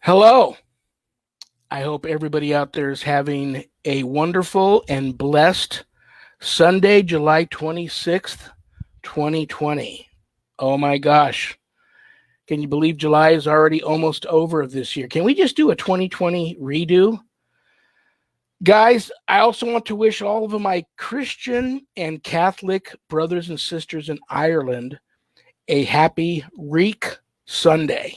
Hello. I hope everybody out there is having a wonderful and blessed Sunday, July 26th, 2020. Oh my gosh. Can you believe July is already almost over of this year? Can we just do a 2020 redo? Guys, I also want to wish all of my Christian and Catholic brothers and sisters in Ireland a happy Reek Sunday.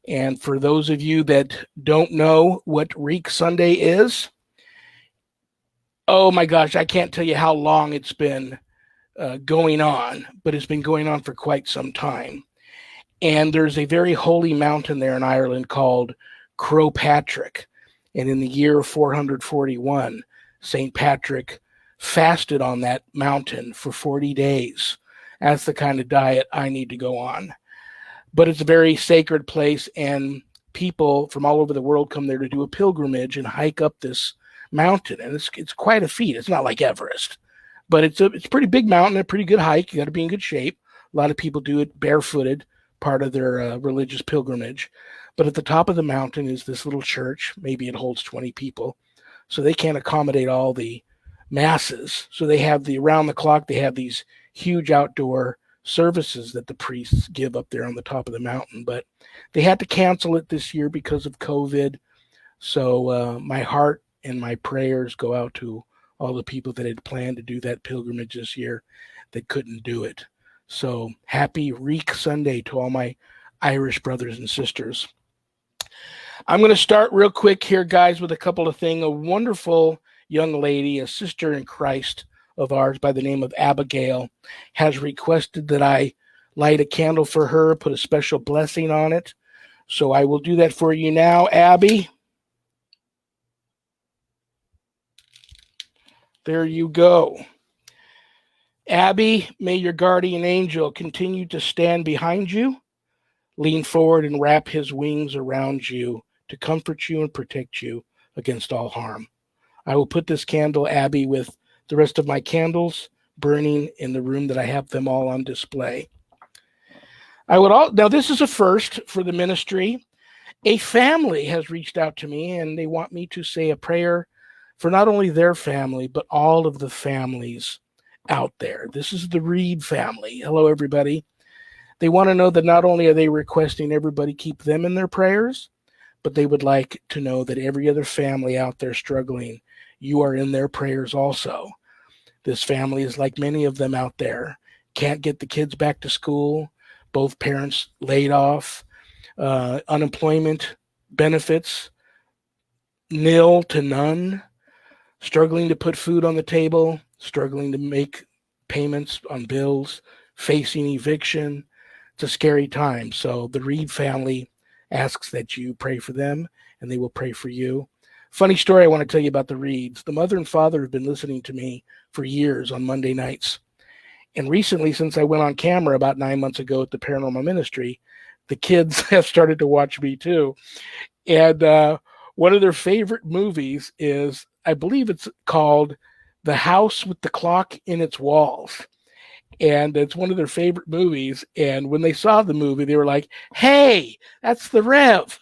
And for those of you that don't know what Reek Sunday is, oh my gosh, I can't tell you how long it's been going on, but it's been going on for quite some time. And there's a very holy mountain there in Ireland called Patrick. And in the year 441, St. Patrick fasted on that mountain for 40 days. That's the kind of diet I need to go on. But it's a very sacred place, and people from all over the world come there to do a pilgrimage and hike up this mountain. And it's quite a feat. It's not like Everest, but it's a pretty big mountain, a pretty good hike. You got to be in good shape. A lot of people do it barefooted, part of their religious pilgrimage. But at the top of the mountain is this little church. Maybe it holds 20 people. So they can't accommodate all the masses. So they have around the clock, they have these huge outdoor services that the priests give up there on the top of the mountain. But they had to cancel it this year because of COVID. So my heart and my prayers go out to all the people that had planned to do that pilgrimage this year that couldn't do it. So happy Reek Sunday to all my Irish brothers and sisters. I'm going to start real quick here, guys, with a couple of things. A wonderful young lady, a sister in Christ of ours by the name of Abigail, has requested that I light a candle for her, put a special blessing on it. So I will do that for you now, Abby. There you go. Abby, may your guardian angel continue to stand behind you, lean forward and wrap his wings around you to comfort you and protect you against all harm. I will put this candle, Abby, with the rest of my candles burning in the room that I have them all on display. Now this is a first for the ministry. A family has reached out to me and they want me to say a prayer for not only their family, but all of the families out there. This is the Reed family. Hello, everybody. They want to know that not only are they requesting everybody keep them in their prayers, but they would like to know that every other family out there struggling, you are in their prayers also. This family is like many of them out there. Can't get the kids back to school. Both parents laid off. Unemployment benefits, nil to none. Struggling to put food on the table. Struggling to make payments on bills. Facing eviction. It's a scary time. So the Reed family asks that you pray for them, and they will pray for you. Funny story I want to tell you about the Reeds. The mother and father have been listening to me for years on Monday nights. And recently, since I went on camera about 9 months ago at the Paranormal Ministry, the kids have started to watch me too. And one of their favorite movies is, I believe it's called The House with the Clock in Its Walls. And it's one of their favorite movies. And when they saw the movie, they were like, hey, that's the Rev.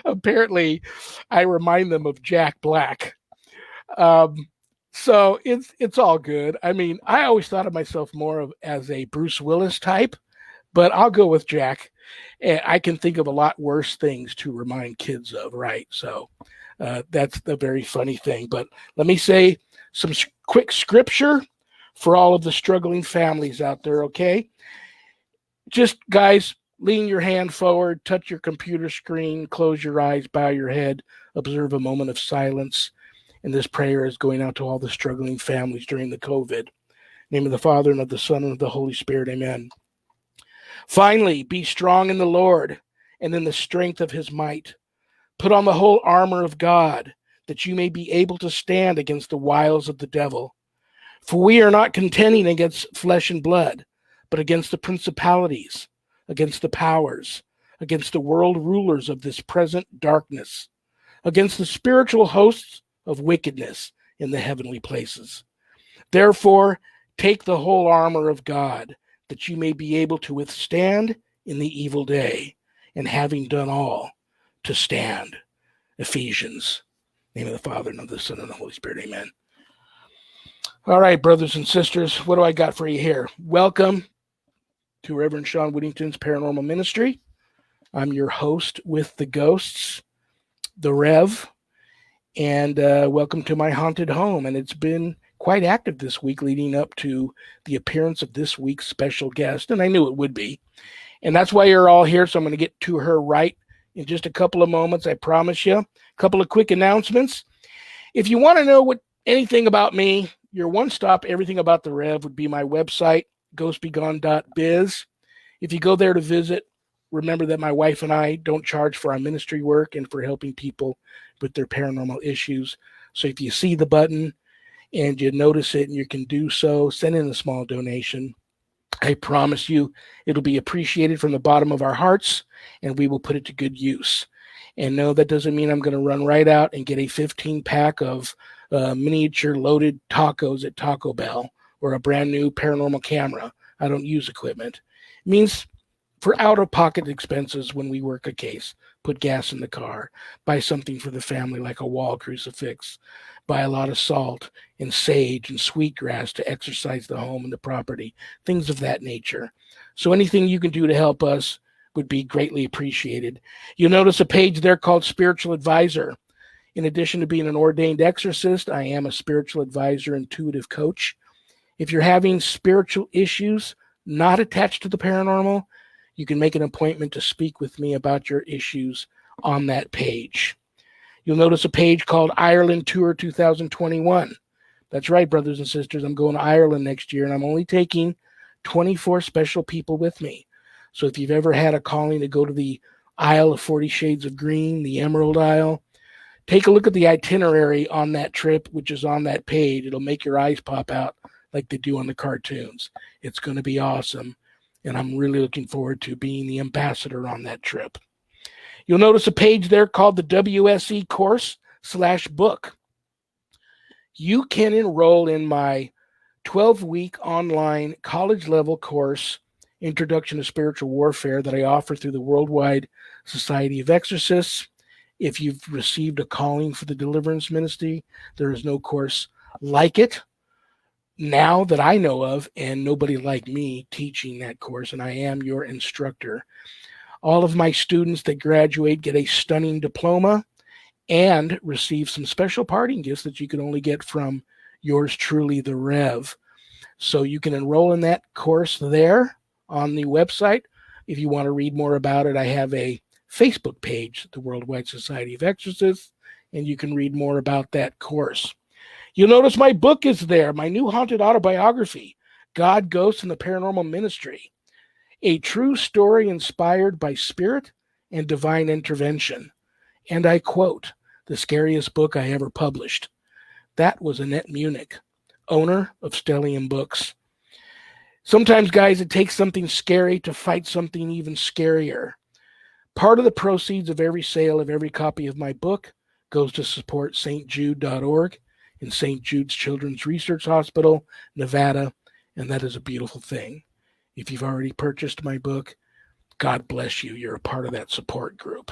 Apparently, I remind them of Jack Black. So it's all good. I mean, I always thought of myself more as a Bruce Willis type, but I'll go with Jack. And I can think of a lot worse things to remind kids of, right? So that's the very funny thing. But let me say some quick scripture for all of the struggling families out there, okay? Just, guys, lean your hand forward, touch your computer screen, close your eyes, bow your head, observe a moment of silence. And this prayer is going out to all the struggling families during the COVID. In the name of the Father, and of the Son, and of the Holy Spirit, amen. Finally, be strong in the Lord and in the strength of his might. Put on the whole armor of God, that you may be able to stand against the wiles of the devil. For we are not contending against flesh and blood, but against the principalities, against the powers, against the world rulers of this present darkness, against the spiritual hosts of wickedness in the heavenly places. Therefore, take the whole armor of God, that you may be able to withstand in the evil day, and having done all to stand. Ephesians. In the name of the Father, and of the Son, and the Holy Spirit. Amen. All right, brothers and sisters, what do I got for you here? Welcome to Reverend Sean Whittington's Paranormal Ministry. I'm your host with the ghosts, the Rev, and welcome to my haunted home. And it's been quite active this week leading up to the appearance of this week's special guest, and I knew it would be. And that's why you're all here, so I'm going to get to her right in just a couple of moments, I promise you. A couple of quick announcements. If you want to know anything about me, your one-stop everything about the Rev would be my website, ghostbegone.biz. If you go there to visit, remember that my wife and I don't charge for our ministry work and for helping people with their paranormal issues. So if you see the button and you notice it and you can do so, send in a small donation. I promise you it'll be appreciated from the bottom of our hearts, and we will put it to good use. And no, that doesn't mean I'm going to run right out and get a 15-pack of miniature loaded tacos at Taco Bell or a brand new paranormal camera. I don't use equipment. It means for out-of-pocket expenses when we work a case, put gas in the car, buy something for the family like a wall crucifix, buy a lot of salt and sage and sweetgrass to exercise the home and the property, things of that nature. So anything you can do to help us would be greatly appreciated. You'll notice a page there called Spiritual Advisor. In addition to being an ordained exorcist, I am a spiritual advisor, intuitive coach. If you're having spiritual issues not attached to the paranormal, you can make an appointment to speak with me about your issues on that page. You'll notice a page called Ireland Tour 2021. That's right, brothers and sisters. I'm going to Ireland next year, and I'm only taking 24 special people with me. So if you've ever had a calling to go to the Isle of 40 Shades of Green, the Emerald Isle, take a look at the itinerary on that trip, which is on that page. It'll make your eyes pop out like they do on the cartoons. It's going to be awesome, and I'm really looking forward to being the ambassador on that trip. You'll notice a page there called the WSE course/book. You can enroll in my 12-week online college-level course, Introduction to Spiritual Warfare, that I offer through the Worldwide Society of Exorcists. If you've received a calling for the deliverance ministry, there is no course like it now that I know of, and nobody like me teaching that course, and I am your instructor. All of my students that graduate get a stunning diploma and receive some special parting gifts that you can only get from yours truly, the Rev. So you can enroll in that course there on the website. If you want to read more about it, I have a Facebook page, the Worldwide Society of Exorcists, and you can read more about that course. You'll notice my book is there, my new haunted autobiography, God, Ghosts, and the Paranormal Ministry, a true story inspired by spirit and divine intervention. And I quote, the scariest book I ever published. That was Annette Munich, owner of Stellium Books. Sometimes, guys, it takes something scary to fight something even scarier. Part of the proceeds of every sale of every copy of my book goes to support stjude.org and St. Jude's Children's Research Hospital, Nevada, and that is a beautiful thing. If you've already purchased my book, God bless you. You're a part of that support group.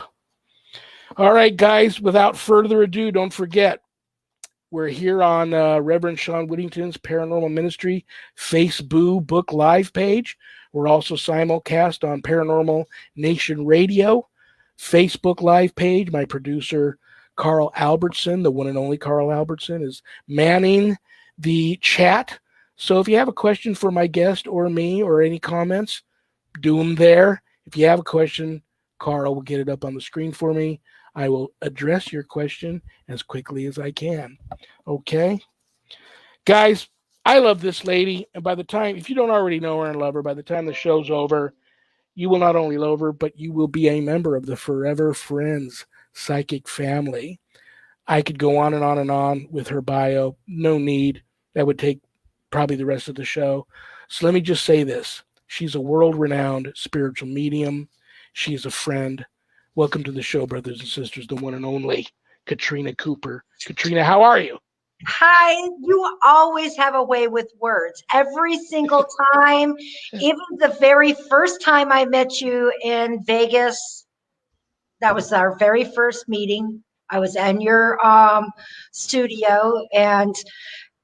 All right, guys, without further ado, don't forget, we're here on Reverend Sean Whittington's Paranormal Ministry Facebook book live page. We're also simulcast on Paranormal Nation Radio Facebook live page. My producer, Carl Albertson, the one and only Carl Albertson, is manning the chat. So if you have a question for my guest or me or any comments, do them there. If you have a question, Carl will get it up on the screen for me. I will address your question as quickly as I can. Okay? Guys, I love this lady. And by the time, if you don't already know her and love her, by the time the show's over, you will not only love her, but you will be a member of the Forever Friends psychic family. I could go on and on and on with her bio. No need. That would take probably the rest of the show. So let me just say this. She's a world-renowned spiritual medium. She's a friend. Welcome to the show, brothers and sisters, the one and only KATRINA Cooper. KATRINA, how are you? Hi, you always have a way with words. Every single time, even the very first time I met you in Vegas, That was our very first meeting. I was in your studio, and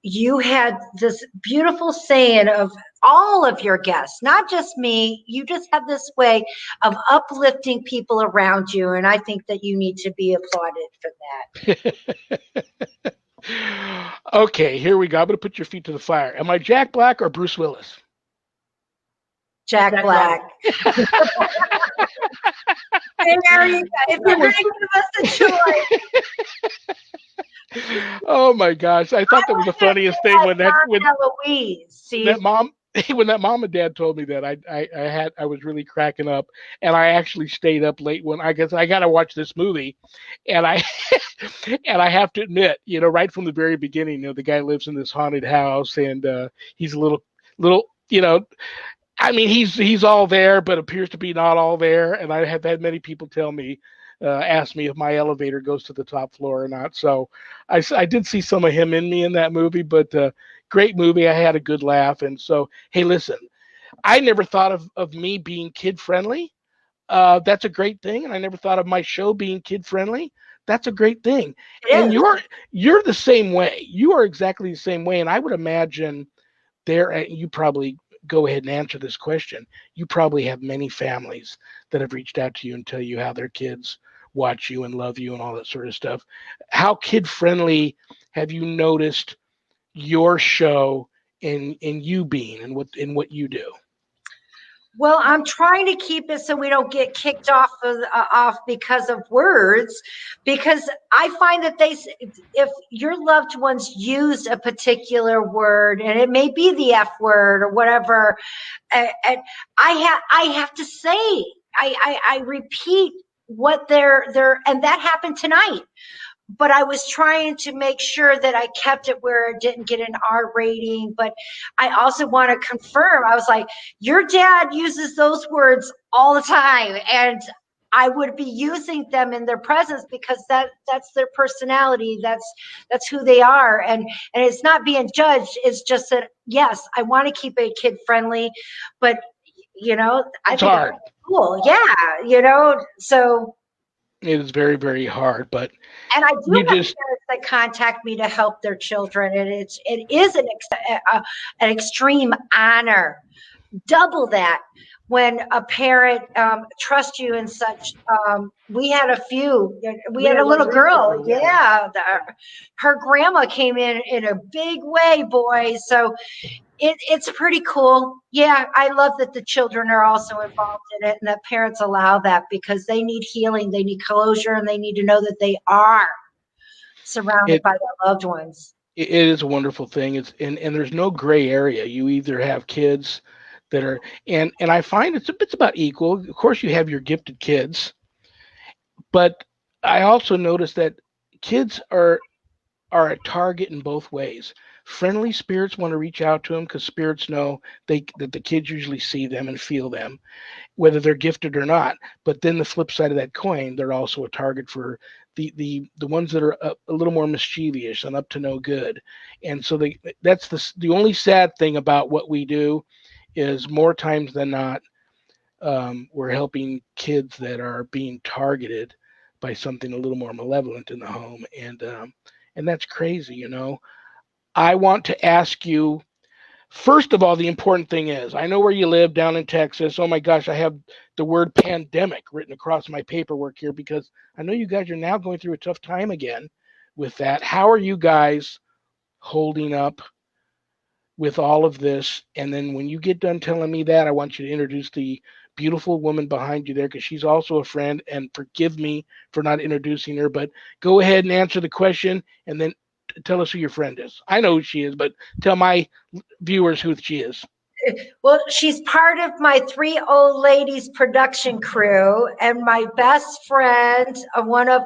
you had this beautiful saying of all of your guests, not just me. You just have this way of uplifting people around you, and I think that you need to be applauded for that. Okay, here we go. I'm going to put your feet to the fire. Am I Jack Black or Bruce Willis? Jack Black. There you go. If you're That going was. to give us a choice, Oh my gosh! I I thought that was the was going to funniest say thing like when Mom Eloise. that See, mom when that mom and dad told me that I was really cracking up, and I actually stayed up late when I guess I got to watch this movie, and I and I have to admit, right from the very beginning, the guy lives in this haunted house, and he's a little, I mean, he's all there, but appears to be not all there. And I have had many people ask me if my elevator goes to the top floor or not. So I did see some of him in me in that movie, but great movie. I had a good laugh. And so, hey, listen, I never thought of me being kid friendly. That's a great thing. And I never thought of my show being kid friendly. That's a great thing. And it is. you're the same way. You are exactly the same way. And I would imagine you probably go ahead and answer this question. You probably have many families that have reached out to you and tell you how their kids watch you and love you and all that sort of stuff. How kid friendly have you noticed your show in you being and what you do? Well, I'm trying to keep it so we don't get kicked off because of words, because I find that if your loved ones use a particular word, and it may be the F word or whatever, and I have to say, I repeat what and that happened tonight. But I was trying to make sure that I kept it where it didn't get an R rating. But I also want to confirm, I was like, your dad uses those words all the time. And I would be using them in their presence because that's their personality. That's who they are. And it's not being judged. It's just that, yes, I want to keep it kid friendly, but I It's think it's hard. cool. Yeah. So It is very, very hard, but and I do you have just parents that contact me to help their children, and it is an extreme honor. Double that when a parent trusts you and such. We had a few. We we had had a one little girl. recently, yeah. Yeah, her grandma came in a big way, boy. So it's pretty cool. Yeah, I love that the children are also involved in it and that parents allow that because they need healing, they need closure, and they need to know that they are surrounded It by their loved ones. it is a wonderful thing. And there's no gray area. You either have kids that are and I find it's about equal. Of course, you have your gifted kids, but I also notice that kids are a target in both ways. Friendly spirits want to reach out to them because spirits know that the kids usually see them and feel them, whether they're gifted or not. But then the flip side of that coin, they're also a target for the ones that are a little more mischievous and up to no good. And so that's the only sad thing about what we do is more times than not, we're helping kids that are being targeted by something a little more malevolent in the home, and that's crazy. I want to ask you. First of all, the important thing is, I know where you live down in Texas. Oh my gosh, I have the word pandemic written across my paperwork here because I know you guys are now going through a tough time again with that. How are you guys holding up with all of this? And then when you get done telling me that, I want you to introduce the beautiful woman behind you there because she's also a friend. And forgive me for not introducing her, but go ahead and answer the question and then tell us who your friend is. I know who she is, but tell my viewers who she is. Well, she's part of my Three Old Ladies production crew and my best friend, one of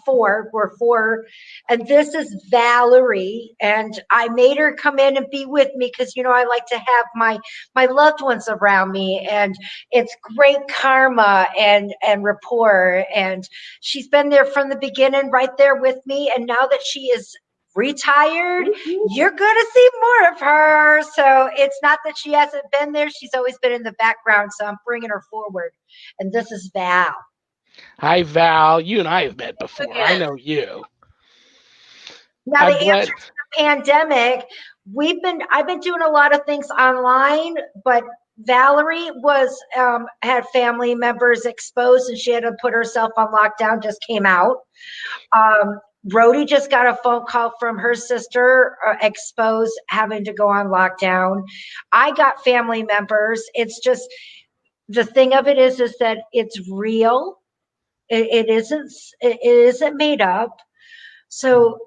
four. We're four. And this is Valerie. And I made her come in and be with me because, I like to have my loved ones around me. And it's great karma and rapport. And she's been there from the beginning, right there with me. And now that she is retired, you're going to see more of her. So it's not that she hasn't been there. She's always been in the background. So I'm bringing her forward. And this is Val. Hi, Val. You and I have met before. I Again. know you. Now the I'm answer glad. to the pandemic, I've been doing a lot of things online, but Valerie was had family members exposed and she had to put herself on lockdown, just came out. Um, Rhodey just got a phone call from her sister exposed, having to go on lockdown. I got family members. It's just the thing of it is that it's real. It isn't made up. So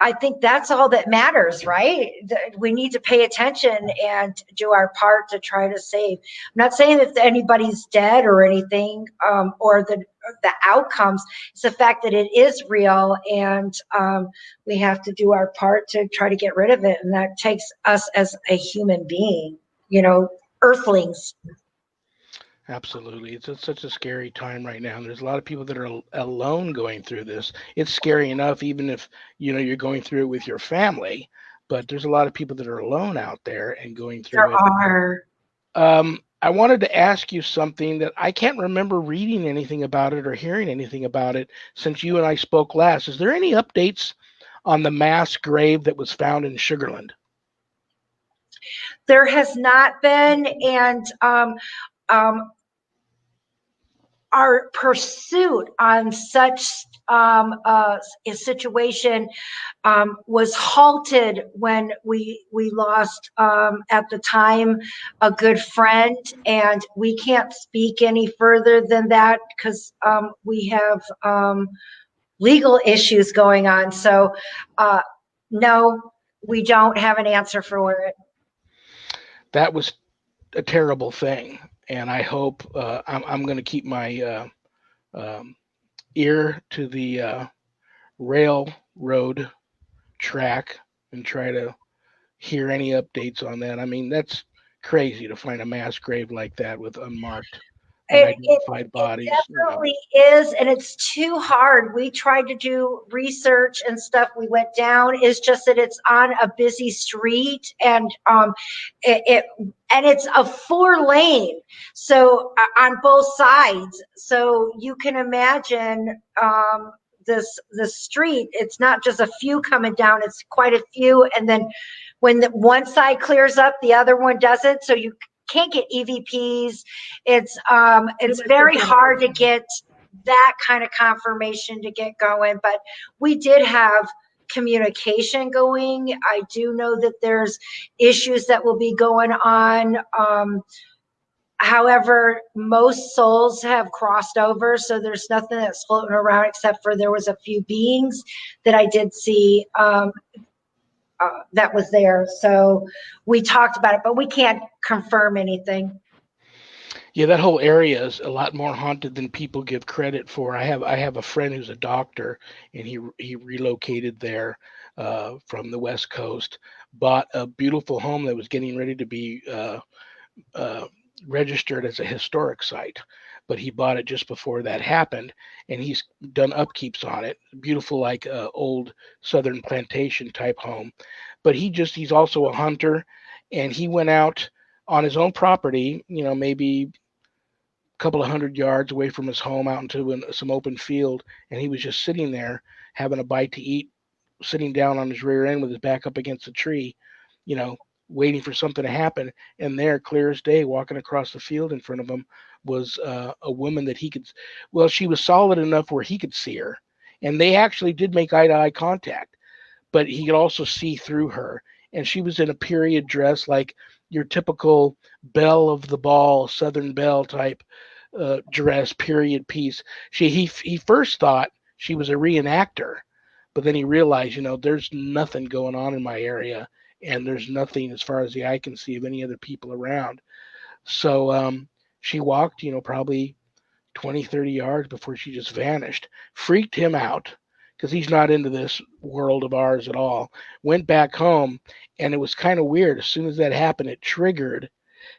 I think that's all that matters, right? We need to pay attention and do our part to try to save. I'm not saying that anybody's dead or anything, or the outcomes. It's the fact that it is real, and we have to do our part to try to get rid of it, and that takes us as a human being, you know, earthlings. Absolutely. It's such a scary time right now. There's a lot of people that are alone going through this. It's scary enough, even if you're going through it with your family. But there's a lot of people that are alone out there and going There through it. are. I wanted to ask you something that I can't remember reading anything about it or hearing anything about it since you and I spoke last. Is there any updates on the mass grave that was found in Sugarland? There has not been, and um, our pursuit on such a situation was halted when we lost at the time a good friend, and we can't speak any further than that because we have legal issues going on. So no, we don't have an answer for it. That was a terrible thing, and I hope I'm going to keep my um, ear to the railroad track and try to hear any updates on that. I mean, that's crazy to find a mass grave like that with unmarked, It, it, unidentified it bodies. definitely is, and it's too hard. We tried to do research and stuff. We went down. It's just that it's on a busy street, and it and it's a 4 lane, so on both sides. So you can imagine the street. It's not just a few coming down; it's quite a few, and then when one side clears up, the other one doesn't. So you can't get EVPs. It's very hard to get that kind of confirmation to get going, but we did have communication going. I do know that there's issues that will be going on. However, most souls have crossed over, so there's nothing that's floating around except for there was a few beings that I did see that was there. So we talked about it, but we can't confirm anything. Yeah, that whole area is a lot more haunted than people give credit for. I have a friend who's a doctor, and he relocated there from the West Coast, bought a beautiful home that was getting ready to be uh, registered as a historic site. But he bought it just before that happened, and he's done upkeeps on it. Beautiful, like old Southern plantation type home. But he's also a hunter, and he went out on his own property, maybe couple of 100 yards away from his home out into some open field, and he was just sitting there having a bite to eat, sitting down on his rear end with his back up against a tree, you know, waiting for something to happen. And there, clear as day, walking across the field in front of him was a woman that he could, well, she was solid enough where he could see her. And they actually did make eye to eye contact, but he could also see through her. And she was in a period dress like your typical belle of the ball, Southern belle type dress, period piece. He first thought she was a reenactor, but then he realized, there's nothing going on in my area, and there's nothing as far as the eye can see of any other people around. So she walked, probably 20, 30 yards before she just vanished. Freaked him out because he's not into this world of ours at all. Went back home, and it was kind of weird. As soon as that happened, it triggered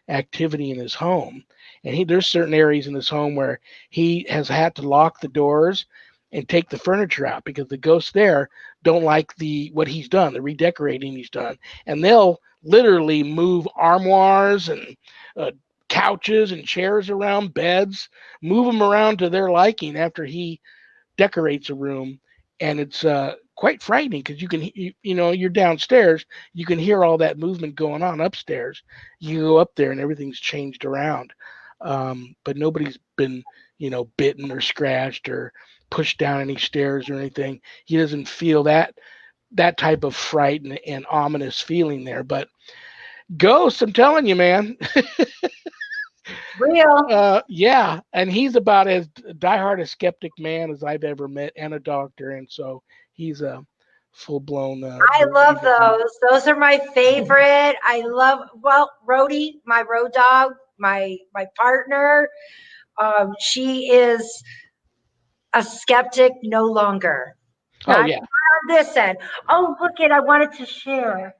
activity in his home. And there's certain areas in his home where he has had to lock the doors and take the furniture out because the ghosts there don't like the what he's done, the redecorating he's done, and they'll literally move armoires and uh, couches and chairs around, beds, move them around to their liking after he decorates a room. And it's quite frightening because you're downstairs, you can hear all that movement going on upstairs. You go up there and everything's changed around, but nobody's been bitten or scratched or pushed down any stairs or anything. He doesn't feel that type of fright and ominous feeling there. But ghosts, I'm telling you, man. Real. Yeah, and he's about as diehard a skeptic man as I've ever met, and a doctor, and so he's a full blown I love believer. those. Those are my favorite. I love, well, Rhodey, my road dog, my partner. She is a skeptic no longer. Oh Not yeah. on this end. Oh, look it, I wanted to share.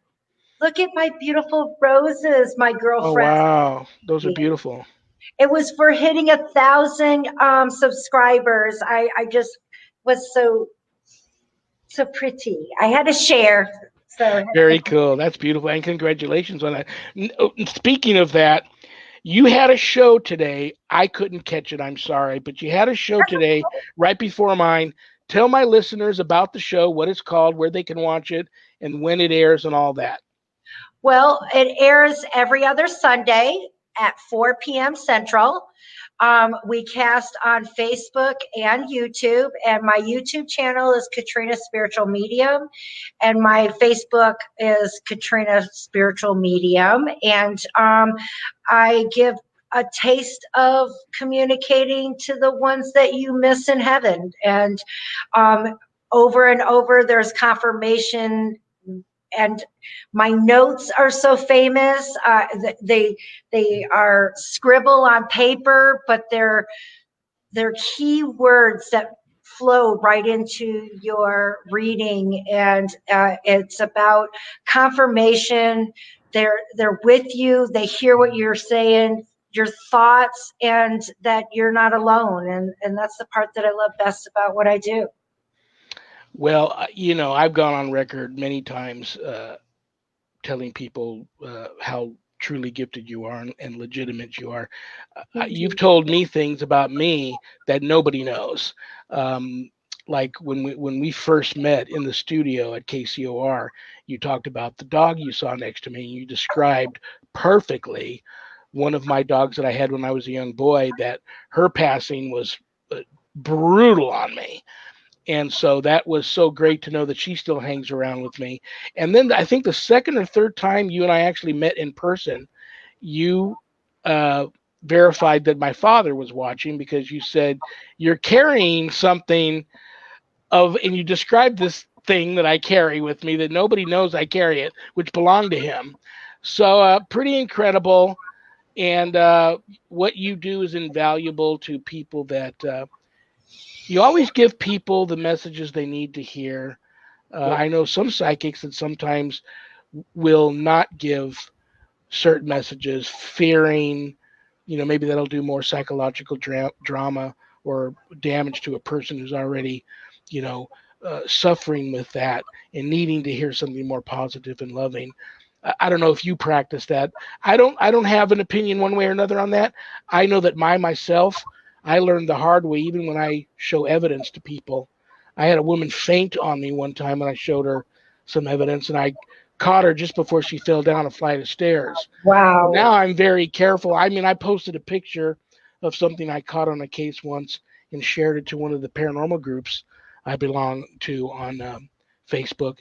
Look at my beautiful roses, my Oh girlfriend. wow, those are beautiful. It was for hitting 1,000 subscribers. I just was so pretty. I had to share. So Very cool. That's beautiful, and congratulations on that. Speaking of that, you had a show today. I couldn't catch it. I'm sorry, but you had a show today right before mine. Tell my listeners about the show, what it's called, where they can watch it, and when it airs, and all that. well, it airs every other Sunday at 4 p.m. Central. We cast on Facebook and YouTube, and my YouTube channel is Katrina Spiritual Medium, and my Facebook is Katrina Spiritual Medium. And I give a taste of communicating to the ones that you miss in heaven. And over and over, there's confirmation, and my notes are so famous. They are scribble on paper, but they're key words that flow right into your reading, and it's about confirmation. They're with you. They hear what you're saying, your thoughts, and that you're not alone. And that's the part that I love best about what I do. Well, I've gone on record many times telling people how truly gifted you are and legitimate you are. Thank You've you. told me things about me that nobody knows. Like when we first met in the studio at KCOR, you talked about the dog you saw next to me. You described perfectly one of my dogs that I had when I was a young boy. That her passing was brutal on me, and so that was so great to know that she still hangs around with me. And then I think the second or third time you and I actually met in person, you uh, verified that my father was watching because you said you're carrying something and you described this thing that I carry with me that nobody knows I carry it, which belonged to him. So pretty incredible. And what you do is invaluable to people that you always give people the messages they need to hear. I know some psychics that sometimes will not give certain messages, fearing, maybe that'll do more psychological drama or damage to a person who's already, you know, suffering with that and needing to hear something more positive and loving. I don't know if you practice that. I don't have an opinion one way or another on that. I know that myself, I learned the hard way even when I show evidence to people. I had a woman faint on me one time when I showed her some evidence, and I caught her just before she fell down a flight of stairs. Wow. Now I'm very careful. I mean, I posted a picture of something I caught on a case once and shared it to one of the paranormal groups I belong to on Facebook.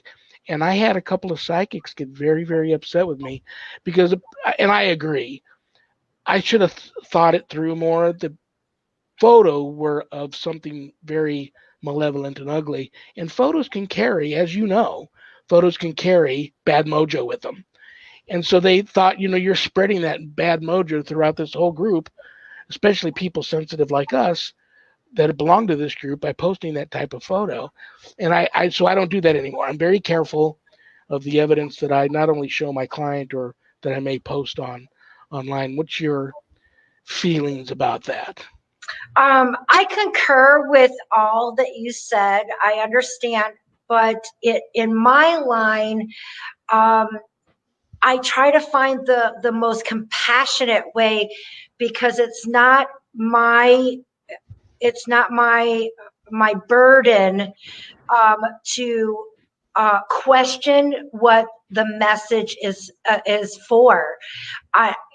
And I had a couple of psychics get very, very upset with me because, and I agree, I should have thought it through more. The photo were of something very malevolent and ugly, and photos can carry, as you know, photos can carry bad mojo with them. And so they thought, you're spreading that bad mojo throughout this whole group, especially people sensitive like us that belong to this group by posting that type of photo. And so I don't do that anymore. I'm very careful of the evidence that I not only show my client or that I may post online. What's your feelings about that? I concur with all that you said. I understand, but in my line, um, I try to find the most compassionate way, because it's not my burden to question what the message is for.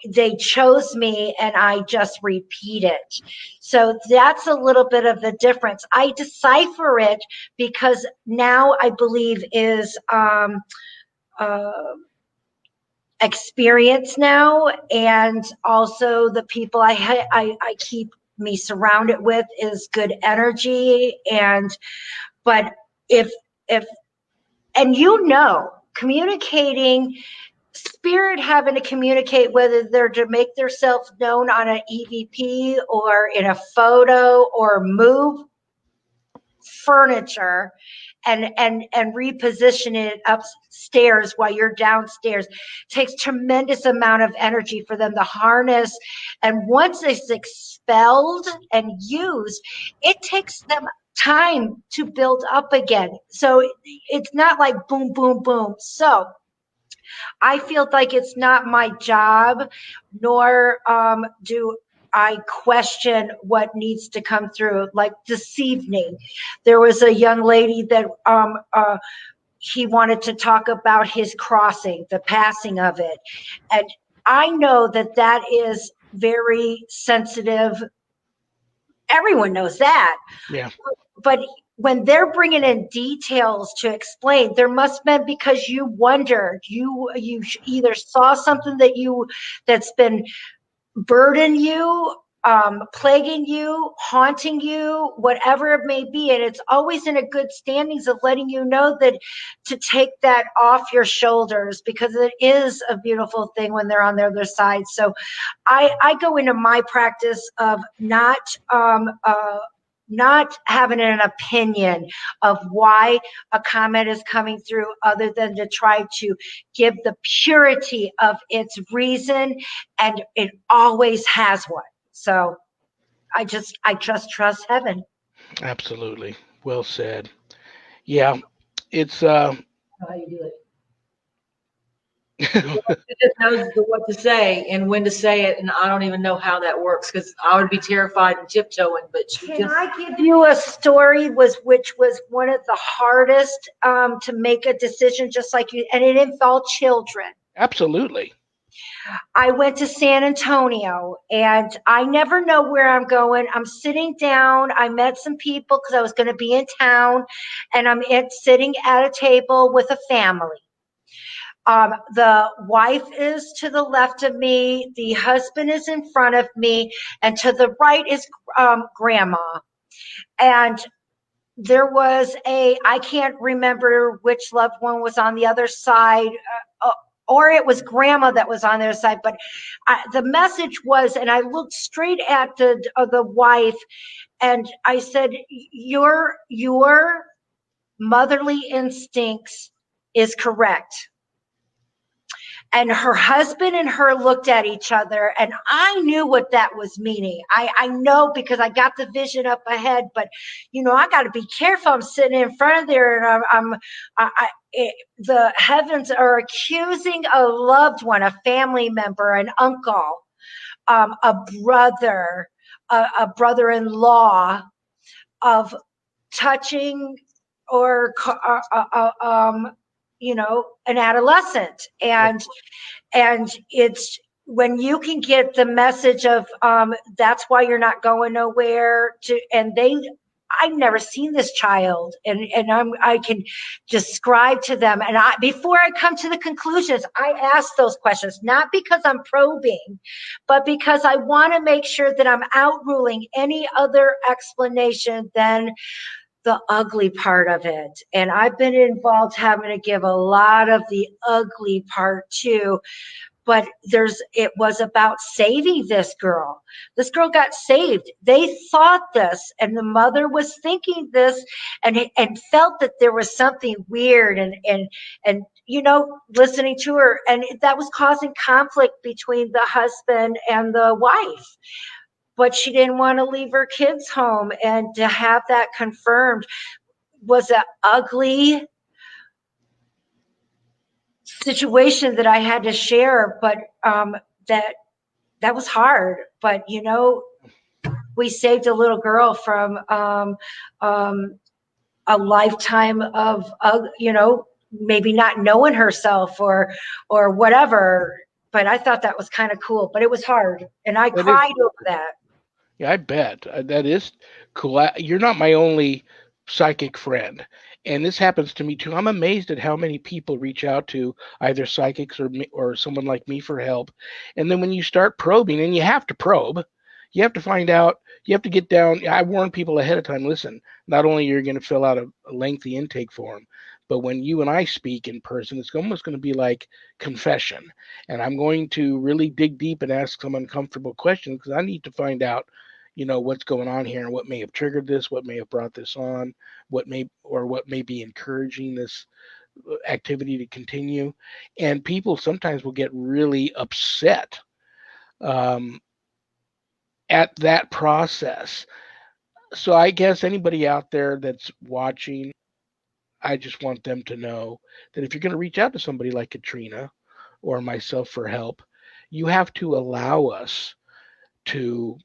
They chose me, and I just repeat it. So that's a little bit of the difference. I decipher it because now I believe is uh, experience now, and also the people I keep me surrounded with is good energy. And but if and communicating, spirit having to communicate, whether they're to make themselves known on an EVP or in a photo, or move furniture and reposition it upstairs while you're downstairs, takes tremendous amount of energy for them to harness. And once it's expelled and used, it takes them time to build up again. So it's not like boom, boom, boom. So I feel like it's not my job, nor do I question what needs to come through. Like this evening, there was a young lady that he wanted to talk about his crossing, the passing of it. And I know that that is very sensitive. Everyone knows that. Yeah. But when they're bringing in details to explain, there must have been, because you wondered, you either saw something that's been burden you, plaguing you, haunting you, whatever it may be. And it's always in a good standings of letting you know that to take that off your shoulders, because it is a beautiful thing when they're on the other side. So I go into my practice of not having an opinion of why a comment is coming through, other than to try to give the purity of its reason, and it always has one. So I just trust heaven. Absolutely. Well said. Yeah. It's How you do it. She just knows what to say and when to say it, and I don't even know how that works because I would be terrified and tiptoeing. But she Can just I give you a story which was one of the hardest to make a decision, just like you, and it involved children. absolutely. I went to San Antonio, and I never know where I'm going. I'm sitting down. I met some people because I was going to be in town, and sitting at a table with a family. The wife is to the left of me, the husband is in front of me, and to the right is grandma. And there was I can't remember which loved one was on the other side, or it was grandma that was on their side. But the message was, and I looked straight at the wife, and I said, your motherly instincts is correct. And her husband and her looked at each other, and I knew what that was meaning. I know, because I got the vision up ahead. But I got to be careful. I'm sitting in front of there, and the heavens are accusing a loved one, a family member, an uncle, a brother, a brother-in-law, of touching or an adolescent. And it's when you can get the message of that's why you're not going nowhere, and I've never seen this child, and I can describe to them, and before I come to the conclusions, I ask those questions, not because I'm probing, but because I want to make sure that I'm outruling any other explanation than the ugly part of it. And I've been involved having to give a lot of the ugly part too. But it was about saving this girl. This girl got saved. They thought this, and the mother was thinking this, and felt that there was something weird, and listening to her, and that was causing conflict between the husband and the wife. But she didn't want to leave her kids home, and to have that confirmed was an ugly situation that I had to share, but that was hard. But we saved a little girl from a lifetime of maybe not knowing herself or whatever. But I thought that was kind of cool. But it was hard, and I That is, cried over that. yeah, I bet that is cool. You're not my only psychic friend, and this happens to me too. I'm amazed at how many people reach out to either psychics or me, or someone like me for help, and then when you start probing, and you have to probe, you have to find out. You have to get down. I warn people ahead of time. Listen, not only you're going to fill out a lengthy intake form, but when you and I speak in person, it's almost going to be like confession, and I'm going to really dig deep and ask some uncomfortable questions because I need to find out what's going on here and what may have triggered this, what may have brought this on, what may be encouraging this activity to continue. And people sometimes will get really upset um, at that process. So I guess anybody out there that's watching, I just want them to know that if you're going to reach out to somebody like Katrina or myself for help, you have to allow us to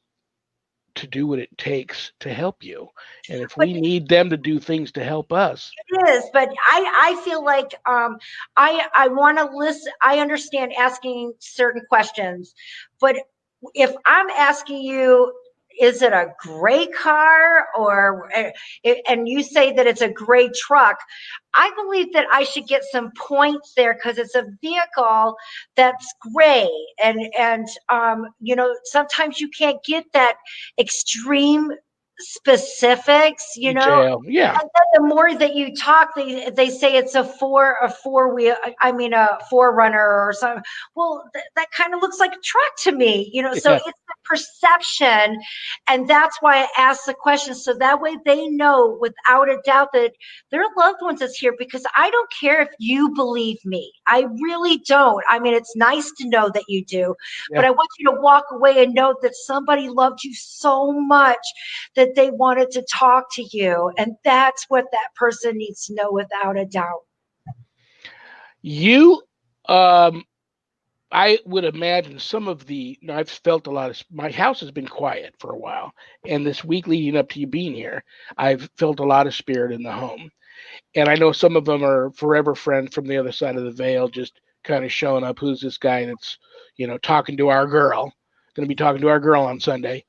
do what it takes to help you. And if But we need them to do things to help us, it is, but I feel like I want to listen. I understand asking certain questions, but if I'm asking you, is it a gray car or and you say that it's a gray truck, I believe that I should get some points there because it's a vehicle that's gray, and sometimes you can't get that extreme specifics. detail. Yeah, And then the more that you talk, they say it's a four wheel. I mean, a forerunner or something. Well, that kind of looks like a truck to me, So yeah, it's the perception, and that's why I ask the question, so that way they know without a doubt that their loved ones is here. Because I don't care if you believe me, I really don't. I mean, it's nice to know that you do, but yeah. I want you to walk away and know that somebody loved you so much that they wanted to talk to you. And that's what that person needs to know without a doubt. You, um, I would imagine some of I've felt a lot my house has been quiet for a while. And this week leading up to you being here, I've felt a lot of spirit in the home. And I know some of them are forever friends from the other side of the veil, just kind of showing up. Who's this guy that's, talking to our girl? Going to be talking to our girl on Sunday.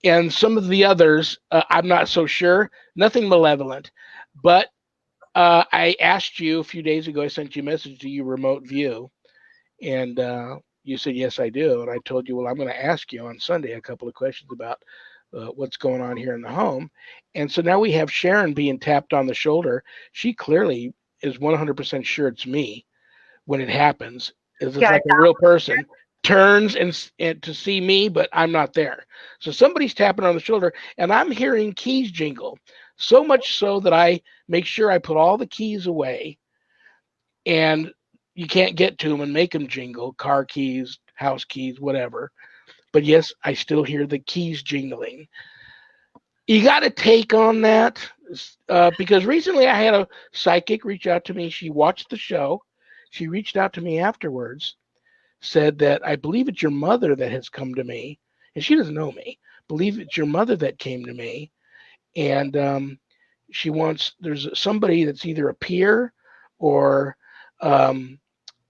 And some of the others, I'm not so sure. Nothing malevolent, but I asked you a few days ago. I sent you a message. Do you remote view? And you said yes, I do. And I told you, well, I'm going to ask you on Sunday a couple of questions about what's going on here in the home. And so now we have Sharon being tapped on the shoulder. She clearly is 100% sure it's me when it happens. It's just Yeah, like a real person turns and to see me, but I'm not there. So somebody's tapping on the shoulder, and I'm hearing keys jingle. So much so that I make sure I put all the keys away, and you can't get to them and make them jingle. Car keys, house keys, whatever. But yes, I still hear the keys jingling. You got to take on that because recently I had a psychic reach out to me. She watched the show. She reached out to me afterwards, said that I believe it's your mother that has come to me, and she doesn't know me. Believe it's your mother that came to me, and she wants there's somebody that's either a peer or um,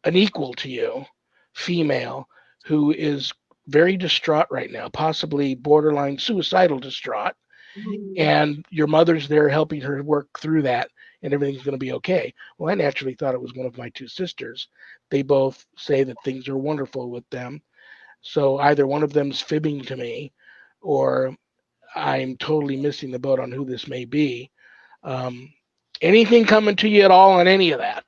an equal to you, female, who is very distraught right now, possibly borderline suicidal distraught, and your mother's there helping her work through that, and everything's going to be okay. Well, I naturally thought it was one of my two sisters. They both say that things are wonderful with them. So either one of them's fibbing to me, or I'm totally missing the boat on who this may be. Um, Anything coming to you at all on any of that?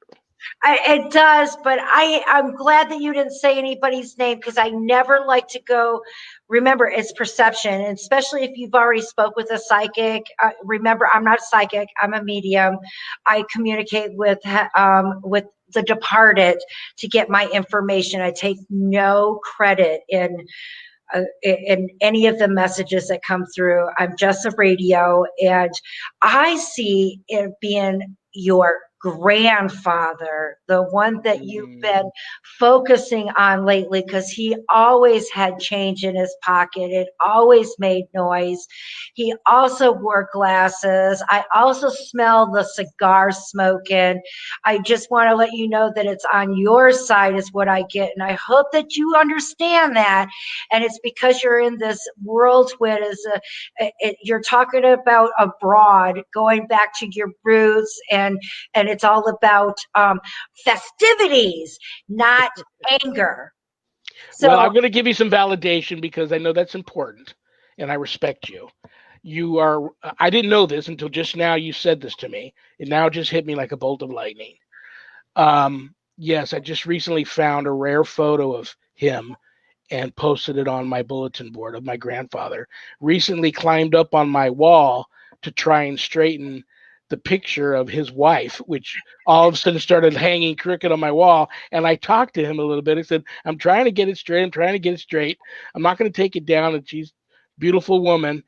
it does, but I'm glad that you didn't say anybody's name because I never like to go. Remember, it's perception, and especially if you've already spoke with a psychic. Remember, I'm not a psychic; I'm a medium. I communicate with the departed to get my information. I take no credit in any of the messages that come through. I'm just a radio, and I see it being your grandfather, the one that you've Mm. been focusing on lately, because he always had change in his pocket. It always made noise. He also wore glasses. I also smell the cigar smoking. I just want to let you know that it's on your side is what I get. And I hope that you understand that. And it's because you're in this whirlwind. You're talking about abroad, going back to your roots, and it's all about festivities, not anger. Well, So I'm going to give you some validation because I know that's important and I respect you. You are, I didn't know this until just now you said this to me. It now just hit me like a bolt of lightning. Yes, I just recently found a rare photo of him and posted it on my bulletin board of my grandfather. Recently climbed up on my wall to try and straighten the picture of his wife, which all of a sudden started hanging crooked on my wall. And I talked to him a little bit. I said, I'm trying to get it straight. I'm trying to get it straight. I'm not going to take it down. And she's a beautiful woman.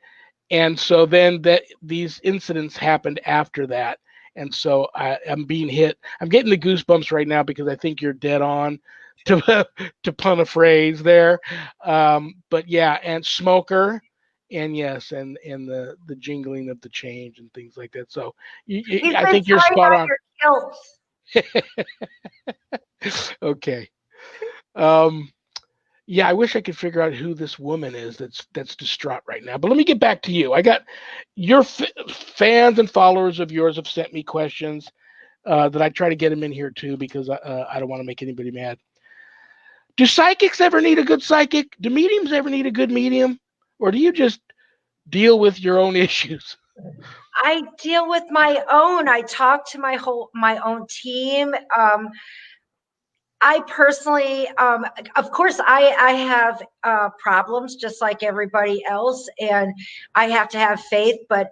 And so then these incidents happened after that. And so I'm being hit. I'm getting the goosebumps right now because I think you're dead on to to pun a phrase there. But yeah, and smoker, and yes, and the jingling of the change and things like that. So he's I been think you're tying spot on on. your kilts. Okay. Um, yeah, I wish I could figure out who this woman is that's distraught right now. But let me get back to you. I got your fans and followers of yours have sent me questions that I try to get them in here too because I don't want to make anybody mad. Do psychics ever need a good psychic? Do mediums ever need a good medium? Or do you just deal with your own issues? I deal with my own. I talk to my own team. I personally, of course, I have problems just like everybody else, and I have to have faith. But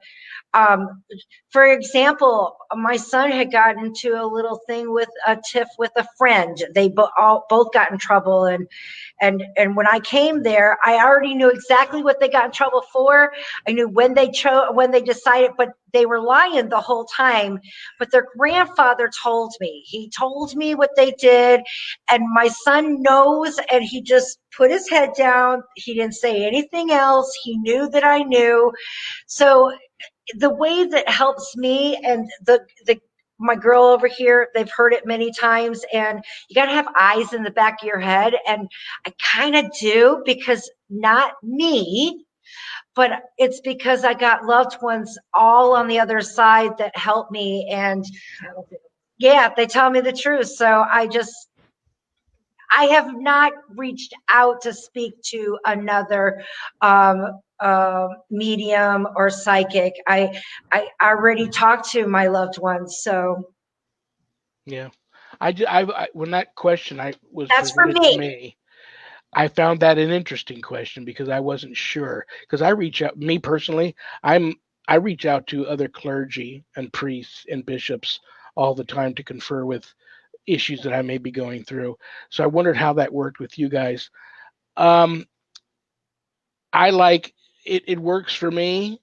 um, for example, my son had gotten into a little thing with a tiff with a friend. They both got in trouble, and when I came there, I already knew exactly what they got in trouble for. I knew when they decided, but they were lying the whole time. But their grandfather told me. He told me what they did, and my son knows, and he just put his head down. He didn't say anything else. He knew that I knew. So the way that helps me and the my girl over here, they've heard it many times, and you got to have eyes in the back of your head, and I kind of do, because not me, but it's because I got loved ones all on the other side that help me, and yeah, they tell me the truth. So I have not reached out to speak to another medium or psychic. I already talked to my loved ones, so Yeah. When that question I was that's for presented to me. me, I found that an interesting question because I wasn't sure. Because I reach out, me personally, I reach out to other clergy and priests and bishops all the time to confer with issues that I may be going through. So I wondered how that worked with you guys. Um, I like it. It works for me.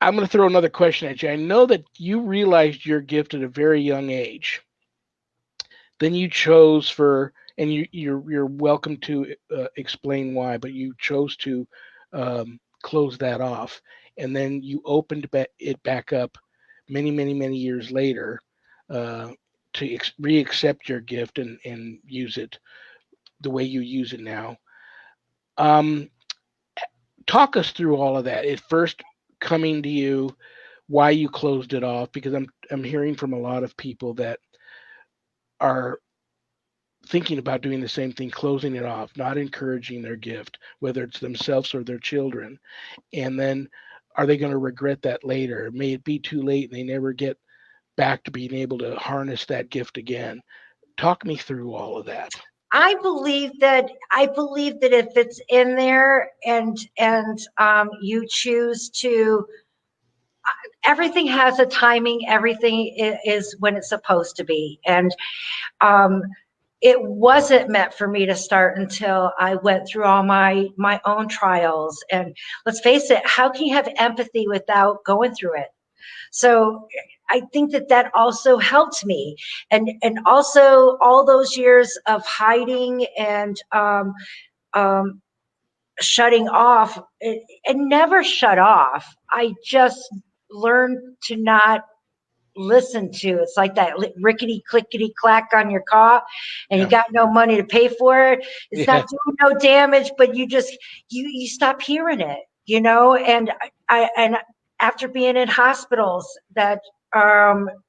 I'm going to throw another question at you. I know that you realized your gift at a very young age. Then you chose for, and you're welcome to explain why, but you chose to close that off, and then you opened it back up many years later uh, to re-accept your gift and use it the way you use it now. Um, Talk us through all of that. At first coming to you, why you closed it off, because I'm hearing from a lot of people that are thinking about doing the same thing, closing it off, not encouraging their gift, whether it's themselves or their children. And then are they going to regret that later? May it be too late and they never get back to being able to harness that gift again? Talk me through all of that. I believe that if it's in there, and you choose to, everything has a timing. Everything is when it's supposed to be, and um, it wasn't meant for me to start until I went through all my own trials. And let's face it, how can you have empathy without going through it? So I think that also helped me. And also all those years of hiding and um, shutting off, it never shut off. I just learned to not listen to. It's like that rickety clickety clack on your car, and you got no money to pay for it. It's not doing no damage, but you stop hearing it, And and after being in hospitals that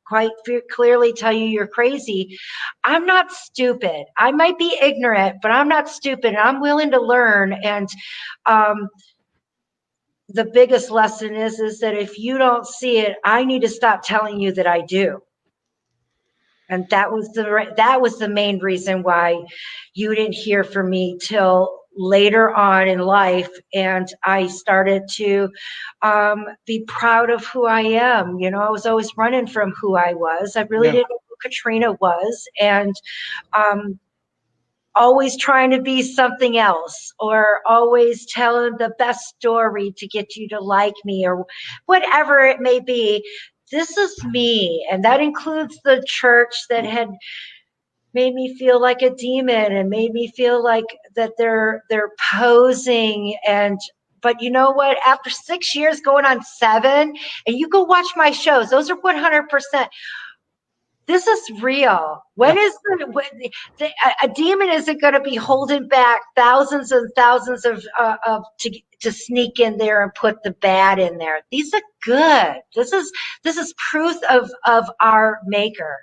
quite clearly tell you you're crazy, I'm not stupid. I might be ignorant, but I'm not stupid. And I'm willing to learn. And um, the biggest lesson is that if you don't see it, I need to stop telling you that I do. And that was the main reason why you didn't hear from me till later on in life. And I started to be proud of who I am. I was always running from who I was. I really didn't know who Katrina was. And always trying to be something else, or always telling the best story to get you to like me, or whatever it may be. This is me. And that includes the church that had made me feel like a demon and made me feel like that they're posing. But you know what? After 6 years, going on 7, and you go watch my shows, those are 100%. This is real. A demon isn't going to be holding back thousands and thousands of to sneak in there and put the bad in there. These are good. This is proof of our maker.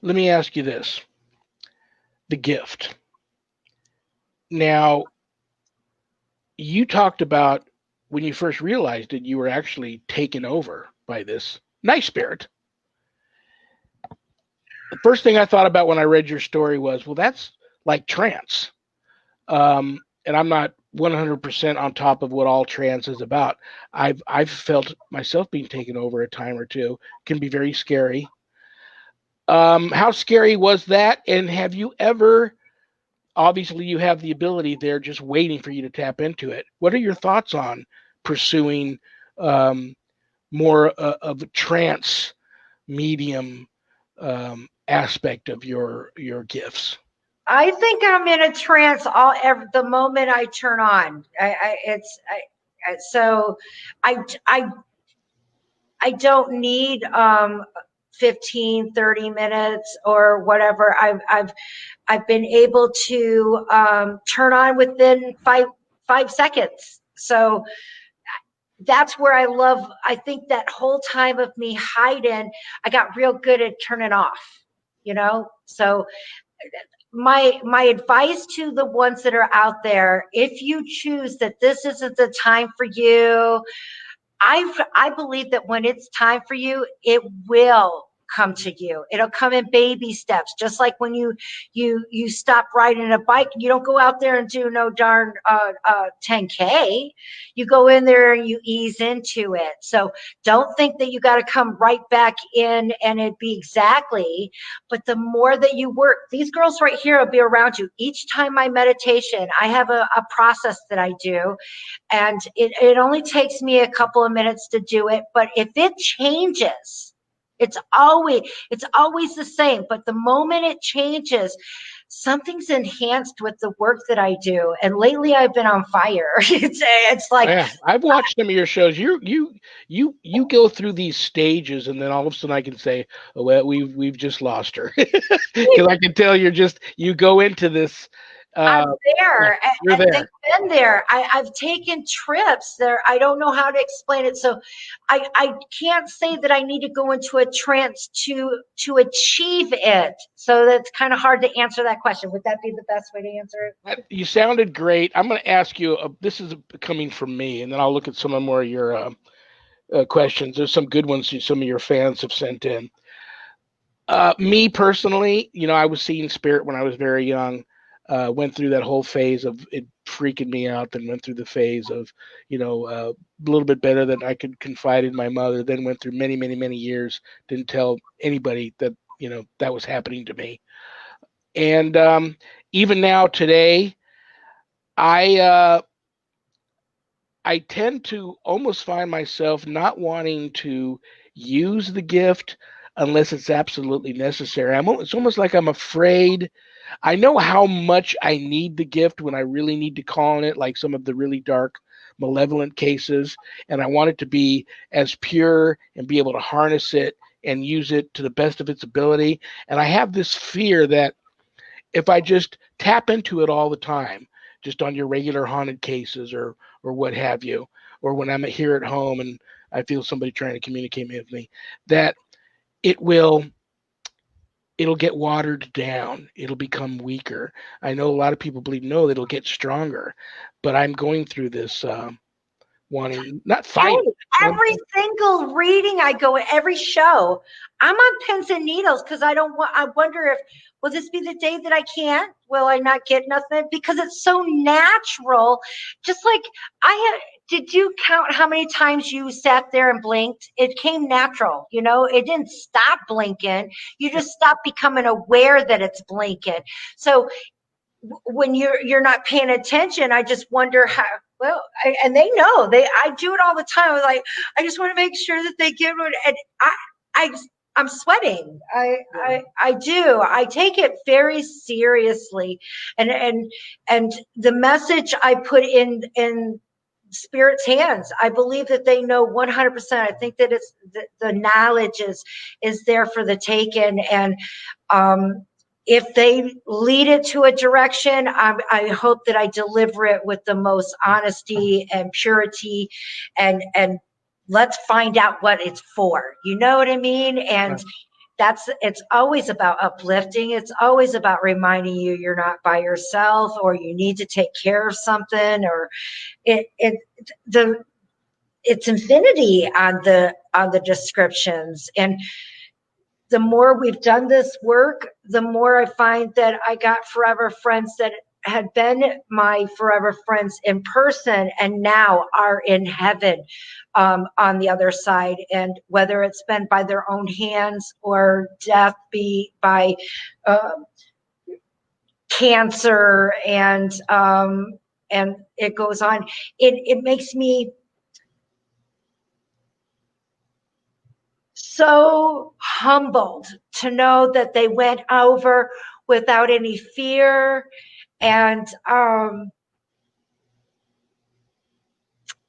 Let me ask you this: the gift. Now, you talked about when you first realized it, you were actually taken over by this nice spirit. The first thing I thought about when I read your story was, well, that's like trance. And I'm not 100% on top of what all trance is about. I've felt myself being taken over a time or two. It can be very scary. How scary was that? And have you ever? Obviously, you have the ability there, just waiting for you to tap into it. What are your thoughts on pursuing more of a trance medium aspect of your gifts? I think I'm in a trance the moment I turn on. So I don't need 15, 30 minutes or whatever. I've been able to turn on within five seconds. So that's where I think that whole time of me hiding, I got real good at turning off, So my advice to the ones that are out there, if you choose that this isn't the time for you, I believe that when it's time for you, it will come to you. It'll come in baby steps, just like when you stop riding a bike. You don't go out there and do no darn 10K. You go in there and you ease into it. So don't think that you got to come right back in and it be exactly. But the more that you work, these girls right here will be around you. Each time I meditation, I have a process that I do. And it only takes me a couple of minutes to do it. But if it changes, it's always the same. But the moment it changes, something's enhanced with the work that I do. And lately I've been on fire. It's like, yeah, I've watched some of your shows. You go through these stages, and then all of a sudden I can say, oh, well, we've just lost her, because I can tell you go into this. I'm there, you're and there. they've been there. I've taken trips there. I don't know how to explain it. So I can't say that I need to go into a trance to achieve it. So that's kind of hard to answer that question. Would that be the best way to answer it? You sounded great. I'm going to ask you, this is coming from me, and then I'll look at some of more of your questions. There's some good ones some of your fans have sent in. Me personally, I was seeing spirit when I was very young. Went through that whole phase of it freaking me out, then went through the phase of, a little bit better that I could confide in my mother, then went through many, many, many years, didn't tell anybody that, that was happening to me. And even now today, I I tend to almost find myself not wanting to use the gift unless it's absolutely necessary. It's almost like I'm afraid. I know how much I need the gift when I really need to call on it, like some of the really dark, malevolent cases, and I want it to be as pure and be able to harness it and use it to the best of its ability. And I have this fear that if I just tap into it all the time, just on your regular haunted cases or what have you, or when I'm here at home and I feel somebody trying to communicate with me, that it will it'll get watered down. It'll become weaker. I know a lot of people believe no, it'll get stronger, but I'm going through this wanting not Hey, fighting. every single reading I go, every show, I'm on pins and needles because I don't want. I wonder if will this be the day that I can't? Will I not get nothing? Because it's so natural. Just like I had. Did you count how many times you sat there and blinked? It came natural. You know, it didn't stop blinking. You just stopped becoming aware that it's blinking. So when you're not paying attention, I just wonder how. Well, and they know I do it all the time. I was like, I just want to make sure that they get it, and I I'm sweating. I do. I take it very seriously, and the message I put in spirit's hands. I believe that they know 100%. I think that it's the knowledge is there for the taking, and um, if they lead it to a direction, I hope that I deliver it with the most honesty and purity, and let's find out what it's for. You know what I mean? And it's always about uplifting. It's always about reminding you you're not by yourself, or you need to take care of something, or it the it's infinity on the descriptions. And the more we've done this work, the more I find that I got forever friends that had been my forever friends in person and now are in heaven, on the other side. And whether it's been by their own hands or death be by uh, cancer, and it goes on. It makes me so humbled to know that they went over without any fear, and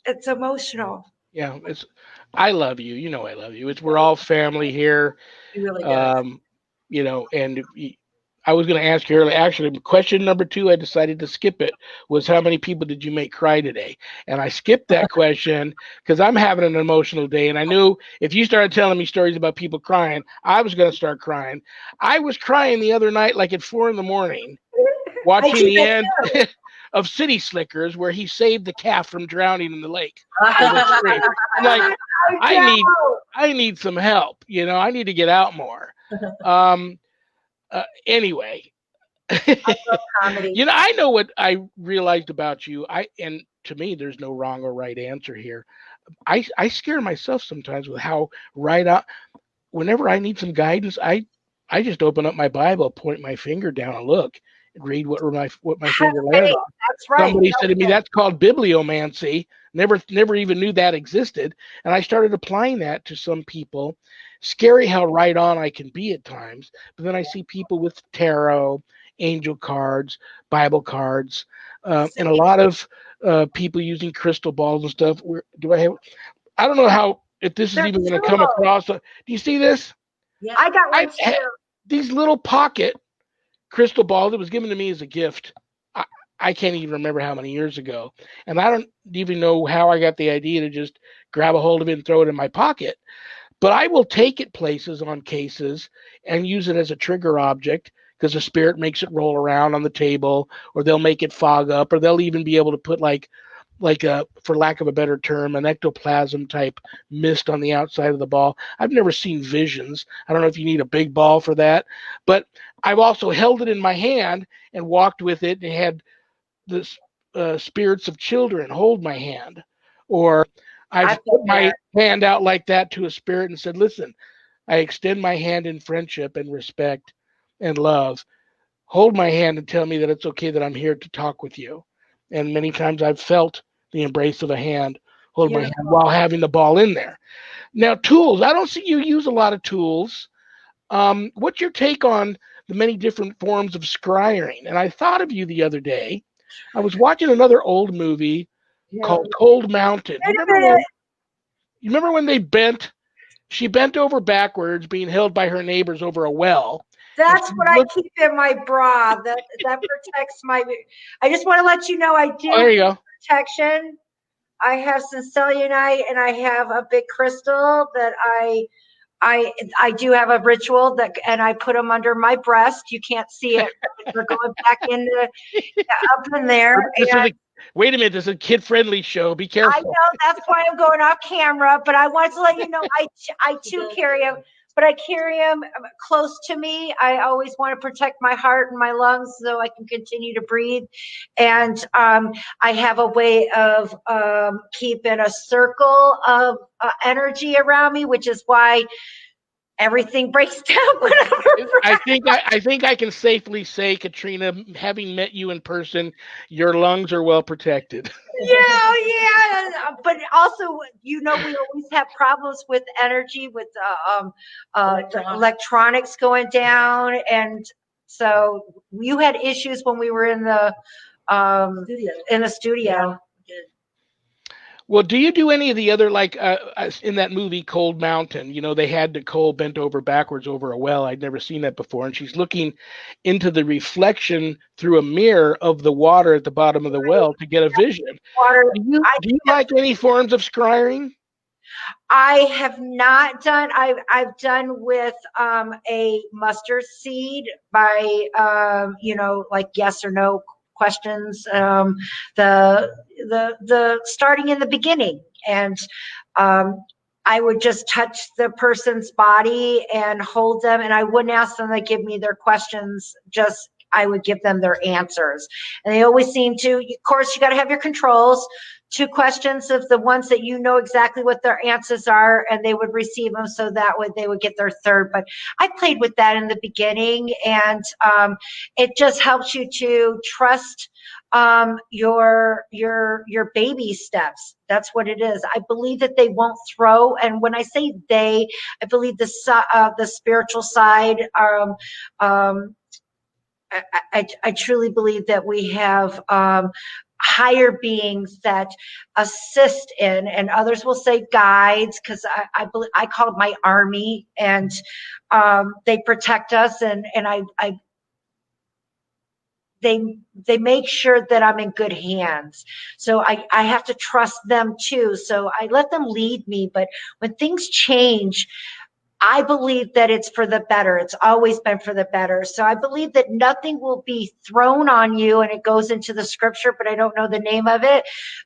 it's emotional. Yeah, it's. I love you. You know I love you. It's we're all family here. He really does. Um, and I was going to ask you earlier. Actually, question number 2, I decided to skip it. Was how many people did you make cry today? And I skipped that question because I'm having an emotional day, and I knew if you started telling me stories about people crying, I was going to start crying. I was crying the other night, like at 4 in the morning, I watching do the that end too. of City Slickers, where he saved the calf from drowning in the lake. With a tree. I'm like, I know. need I need some help. I need to get out more. Um, anyway, Comedy. I know what I realized about you. And to me, there's no wrong or right answer here. I scare myself sometimes with how right out. Whenever I need some guidance, I just open up my Bible, point my finger down, and look, and read what my finger lands Hey, on. that's right. Somebody said to me, that's called bibliomancy. Never even knew that existed. And I started applying that to some people. Scary how right on I can be at times. But then I see people with tarot, angel cards, Bible cards, and a lot of people using crystal balls and stuff. I don't know how, if this is They're even going to come cool. across. Do you see this? I got one I too. these little pocket crystal ball that was given to me as a gift. I, I can't even remember how many years ago. And I don't even know how I got the idea to just grab a hold of it and throw it in my pocket. But I will take it places on cases and use it as a trigger object because the spirit makes it roll around on the table, or they'll make it fog up, or they'll even be able to put like a, for lack of a better term, an ectoplasm type mist on the outside of the ball. I've never seen visions. I don't know if you need a big ball for that, but I've also held it in my hand and walked with it and had the spirits of children hold my hand. Or I've I've put been my there. hand out like that to a spirit and said, listen, I extend my hand in friendship and respect and love. Hold my hand and tell me that it's okay that I'm here to talk with you. And many times I've felt the embrace of a hand, holding my hand Beautiful. while having the ball in there. Now, tools. I don't see you use a lot of tools. What's your take on the many different forms of scrying? And I thought of you the other day. I was watching another old movie called Cold Mountain. Wait a minute. You remember when she bent over backwards, being held by her neighbors over a well. That's what I keep in my bra. That protects my. I just want to let you know I do Oh, there you go. protection. I have some cellulite and I have a big crystal that I do have a ritual that, and I put them under my breast. You can't see it. They're going back up in there. Wait a minute, this is a kid-friendly show. Be careful. I know, that's why I'm going off camera, but I wanted to let you know I too carry them, but I carry them close to me. I always want to protect my heart and my lungs so I can continue to breathe. And I have a way of keeping a circle of energy around me, which is why everything breaks down whenever. I think I can safely say, Katrina, having met you in person, your lungs are well protected. Yeah. But also, we always have problems with energy, with the electronics going down, and so you had issues when we were in the studio. Well, do you do any of the other, like in that movie Cold Mountain? They had Nicole bent over backwards over a well. I'd never seen that before, and she's looking into the reflection through a mirror of the water at the bottom of the well to get a vision. Water. Do you like any forms of scrying? I have not done. I've done with a mustard seed by like yes or no questions. The starting in the beginning, and I would just touch the person's body and hold them, and I wouldn't ask them to give me their questions. Just I would give them their answers, and they always seem to. Of course, you got to have your controls. 2 questions of the ones that you know exactly what their answers are, and they would receive them, so that way they would get their third. But I played with that in the beginning, and it just helps you to trust your baby steps. That's what it is. I believe that they won't throw, and when I say they, I believe the spiritual side. I truly believe that we have higher beings that assist in, and others will say guides, because I call it my army, and they protect us, and they make sure that I'm in good hands. So I have to trust them too. So I let them lead me. But when things change, I believe that it's for the better. It's always been for the better. So I believe that nothing will be thrown on you, and it goes into the scripture, but I don't know the name of it.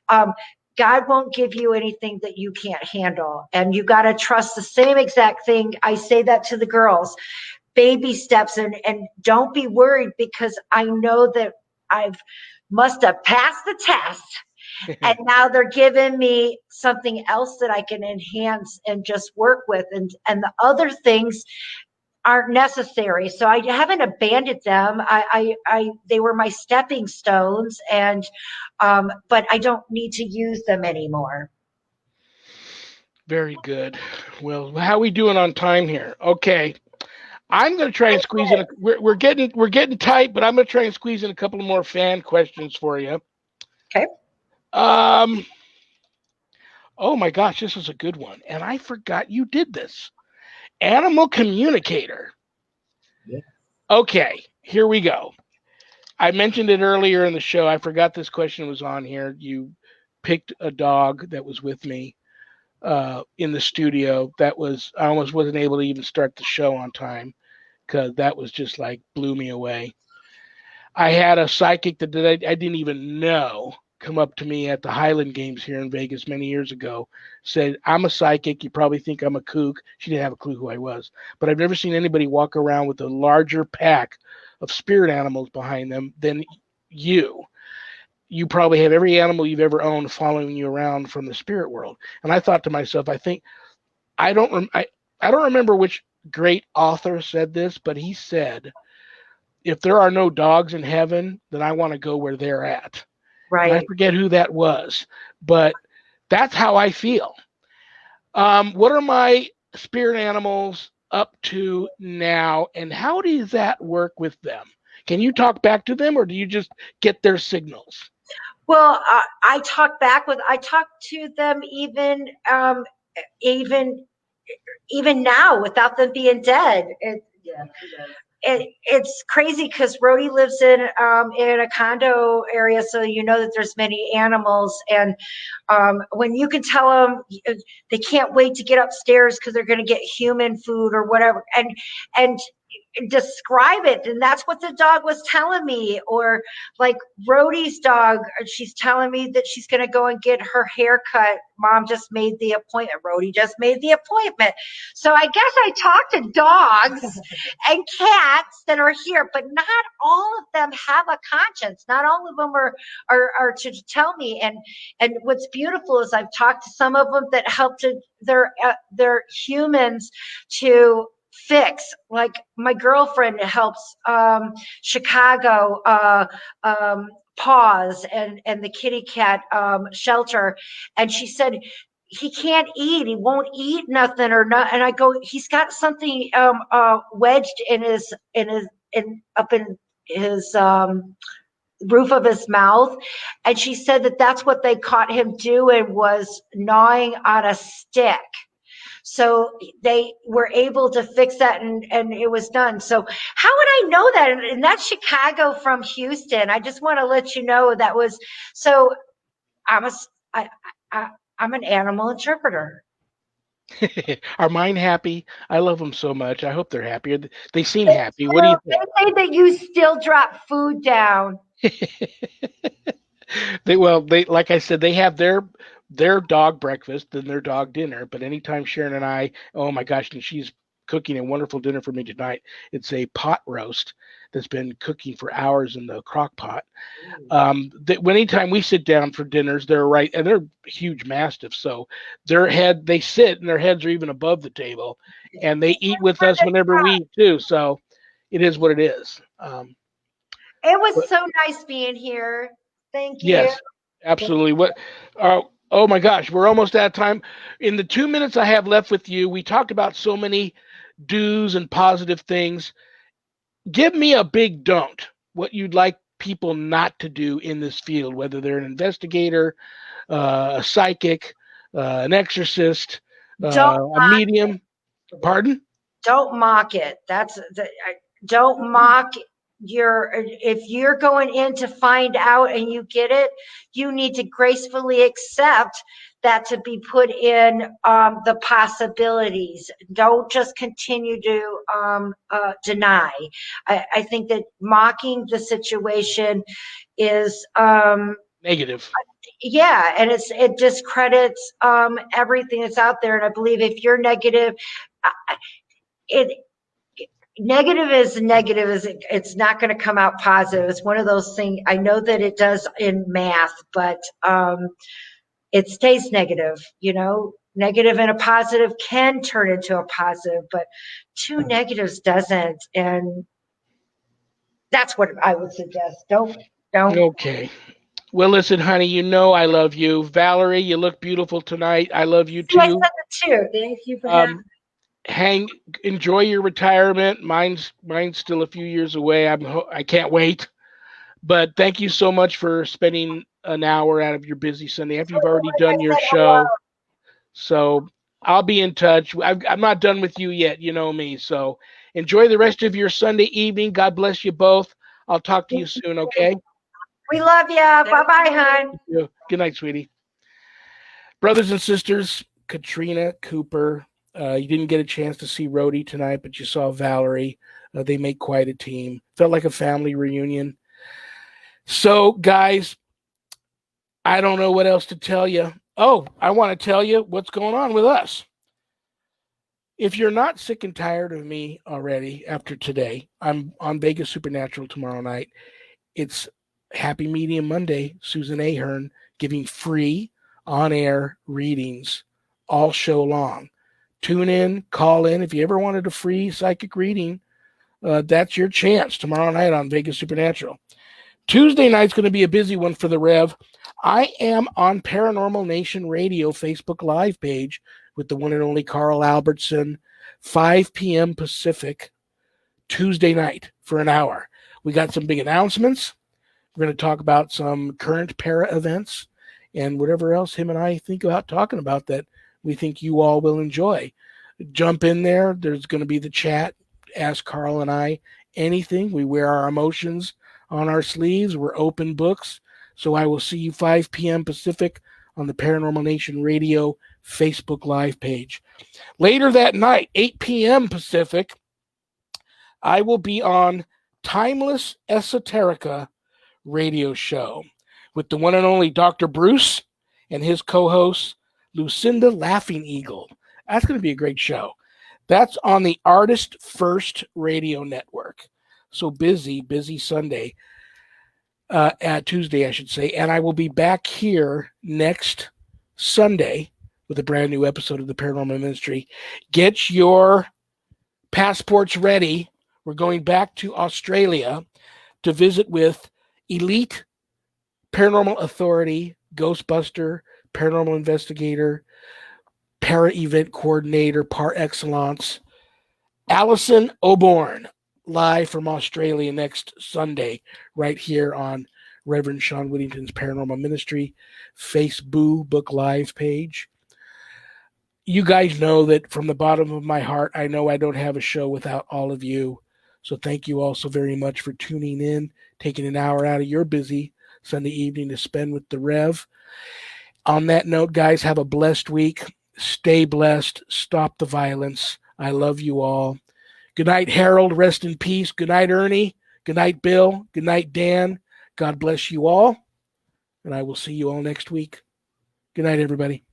God won't give you anything that you can't handle. And you got to trust the same exact thing. I say that to the girls. Baby steps, and don't be worried, because I know that must have passed the test. And now they're giving me something else that I can enhance and just work with. And the other things aren't necessary. So I haven't abandoned them. They were my stepping stones, and but I don't need to use them anymore. Very good. Well, how are we doing on time here? Okay. I'm going to try and squeeze in. We're getting tight, but I'm going to try and squeeze in a couple of more fan questions for you. Okay. Oh my gosh, this is a good one, and I forgot you did this. Animal communicator. Yeah. Okay, here we go. I mentioned it earlier in the show. I forgot this question was on here. You picked a dog that was with me in the studio. I almost wasn't able to even start the show on time, because that was just like blew me away. I had a psychic that I didn't even know come up to me at the Highland Games here in Vegas many years ago, said, "I'm a psychic. You probably think I'm a kook." She didn't have a clue who I was, but I've never seen anybody walk around with a larger pack of spirit animals behind them than you. You probably have every animal you've ever owned following you around from the spirit world. And I thought to myself, I don't remember which great author said this, but he said, if there are no dogs in heaven, then I want to go where they're at. And I Right. forget who that was, but that's how I feel. What are my spirit animals up to now, and how does that work with them? Can you talk back to them, or do you just get their signals? Well, I talk to them even even now without them being dead. Yeah, she does. It's crazy because Rhodey lives in a condo area, so you know that there's many animals, and when you can tell them they can't wait to get upstairs because they're going to get human food or whatever, and describe it, and that's what the dog was telling me. Or like Rhodey's dog, she's telling me that she's going to go and get her hair cut. Mom just made the appointment. Rhodey just made the appointment. So I guess I talk to dogs and cats that are here, but not all of them have a conscience. Not all of them are to tell me. And what's beautiful is I've talked to some of them that help to their humans to fix. Like my girlfriend helps Chicago Paws and the kitty cat shelter, and she said he can't eat. He won't eat nothing or not. And I go, he's got something wedged in his up in his roof of his mouth. And she said that that's what they caught him doing, was gnawing on a stick. So they were able to fix that, and it was done. So how would I know that? And that's Chicago from Houston. I just want to let you know that was so. I'm a I, I, I'm an animal interpreter. Are mine happy? I love them so much. I hope they're happy. They seem happy. What do you They say that you still drop food down. think? They like I said, they have their dog breakfast and their dog dinner. But anytime Sharon and I, oh my gosh, and she's cooking a wonderful dinner for me tonight. It's a pot roast that's been cooking for hours in the crock pot. Anytime we sit down for dinners, they're right, and they're huge mastiffs, so they sit and their heads are even above the table, and they eat with us whenever we eat too. So it is what it is. It was But so nice being here. Thank you. yes, absolutely. Oh my gosh, we're almost out of time. In the 2 minutes I have left with you, we talked about so many do's and positive things. Give me a big don't. What you'd like people not to do in this field, whether they're an investigator, a psychic, an exorcist, Don't a medium. Pardon? don't mock it. Don't mock if you're going in to find out and you get it, you need to gracefully accept that to be put in the possibilities. Don't just continue to deny. I think that mocking the situation is Negative. yeah, and it discredits everything that's out there. And I believe if you're negative, it negative is it's not going to come out positive. It's one of those things. I know that it does in math, but it stays negative. Negative and a positive can turn into a positive, but two negatives doesn't. And that's what I would suggest. Don't. Okay. Well, listen, honey, you know I love you. Valerie, you look beautiful tonight. I love you See, I said too. it too. Thank you for having. Um, enjoy your retirement. Mine's still a few years away. I can't wait. But thank you so much for spending an hour out of your busy Sunday after you've already I done your said hello. show. So I'll be in touch. I'm not done with you yet. You know me. So enjoy the rest of your Sunday evening. God bless you both. I'll talk to you soon. Okay. We love you. Bye bye, hon. Good night, sweetie. Brothers and sisters, Katrina Cooper. You didn't get a chance to see Rhodey tonight, but you saw Valerie. They make quite a team. Felt like a family reunion. So, guys, I don't know what else to tell you. Oh, I want to tell you what's going on with us. If you're not sick and tired of me already after today, I'm on Vegas Supernatural tomorrow night. It's Happy Medium Monday. Susan Ahern giving free on-air readings all show long. Tune in, call in. If you ever wanted a free psychic reading, that's your chance tomorrow night on Vegas Supernatural. Tuesday night's going to be a busy one for the Rev. I am on Paranormal Nation Radio Facebook Live page with the one and only Carl Albertson, 5 p.m. Pacific, Tuesday night for an hour. We got some big announcements. We're going to talk about some current para events and whatever else him and I think about talking about that we think you all will enjoy. Jump in there. There's going to be the chat. Ask Carl and I anything. We wear our emotions on our sleeves. We're open books. So I will see you 5 p.m. Pacific on the Paranormal Nation Radio Facebook Live page. Later that night, 8 p.m. Pacific, I will be on Timeless Esoterica radio show with the one and only Dr. Bruce and his co-host, Lucinda Laughing Eagle. That's going to be a great show. That's on the Artist First Radio Network. So busy Sunday, Tuesday, I should say. And I will be back here next Sunday with a brand new episode of the Paranormal Ministry. Get your passports ready. We're going back to Australia to visit with elite paranormal authority, Ghostbuster, paranormal investigator, para-event coordinator par excellence, Alison O'Born, live from Australia next Sunday, right here on Reverend Sean Whittington's Paranormal Ministry Facebook Live page. You guys know that from the bottom of my heart, I know I don't have a show without all of you. So thank you all so very much for tuning in, taking an hour out of your busy Sunday evening to spend with the Rev. On that note, guys, have a blessed week. Stay blessed. Stop the violence. I love you all. Good night, Harold. Rest in peace. Good night, Ernie. Good night, Bill. Good night, Dan. God bless you all. And I will see you all next week. Good night, everybody.